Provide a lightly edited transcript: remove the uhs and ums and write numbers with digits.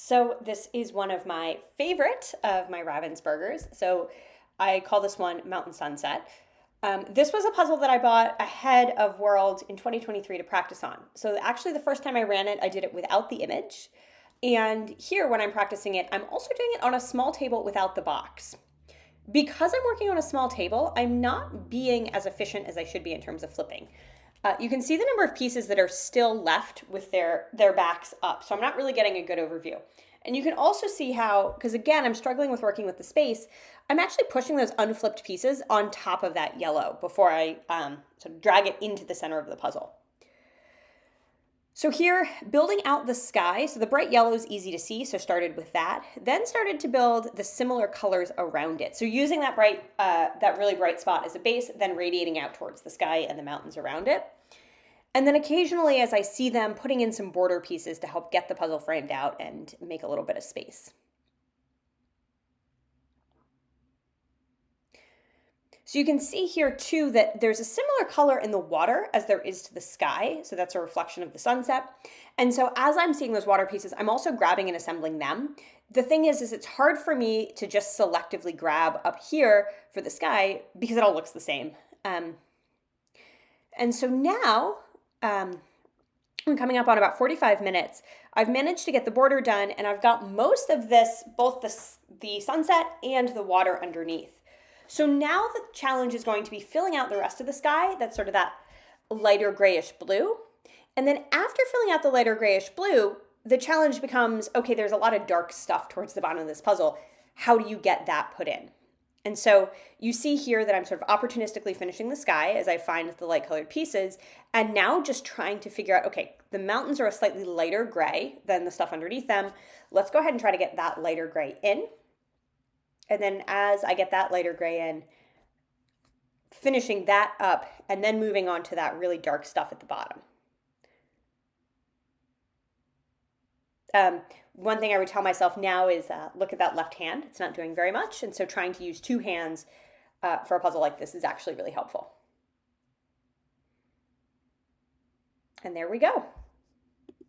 So this is one of my favorite of my Ravensburgers. So I call this one Mountain Sunset. This was a puzzle that I bought ahead of World in 2023 to practice on. So actually the first time I ran it, I did it without the image. And here when I'm practicing it, I'm also doing it on a small table without the box. Because I'm working on a small table, I'm not being as efficient as I should be in terms of flipping. You can see the number of pieces that are still left with their backs up. So I'm not really getting a good overview. And you can also see how, because again, I'm struggling with working with the space, I'm actually pushing those unflipped pieces on top of that yellow before I sort of drag it into the center of the puzzle. So here, building out the sky, so the bright yellow is easy to see, so started with that. Then started to build the similar colors around it. So using that really bright spot as a base, then radiating out towards the sky and the mountains around it. And then occasionally, as I see them, putting in some border pieces to help get the puzzle framed out and make a little bit of space. So you can see here too that there's a similar color in the water as there is to the sky. So that's a reflection of the sunset. And so as I'm seeing those water pieces, I'm also grabbing and assembling them. The thing is it's hard for me to just selectively grab up here for the sky because it all looks the same. And so now, I'm coming up on about 45 minutes. I've managed to get the border done and I've got most of this, both the sunset and the water underneath. So now the challenge is going to be filling out the rest of the sky. That's sort of that lighter grayish blue. And then after filling out the lighter grayish blue, the challenge becomes, okay, there's a lot of dark stuff towards the bottom of this puzzle. How do you get that put in? And so you see here that I'm sort of opportunistically finishing the sky as I find the light colored pieces, and now just trying to figure out, okay, the mountains are a slightly lighter gray than the stuff underneath them. Let's go ahead and try to get that lighter gray in. And then as I get that lighter gray in, finishing that up and then moving on to that really dark stuff at the bottom. One thing I would tell myself now is look at that left hand. It's not doing very much. And so trying to use two hands for a puzzle like this is actually really helpful. And there we go.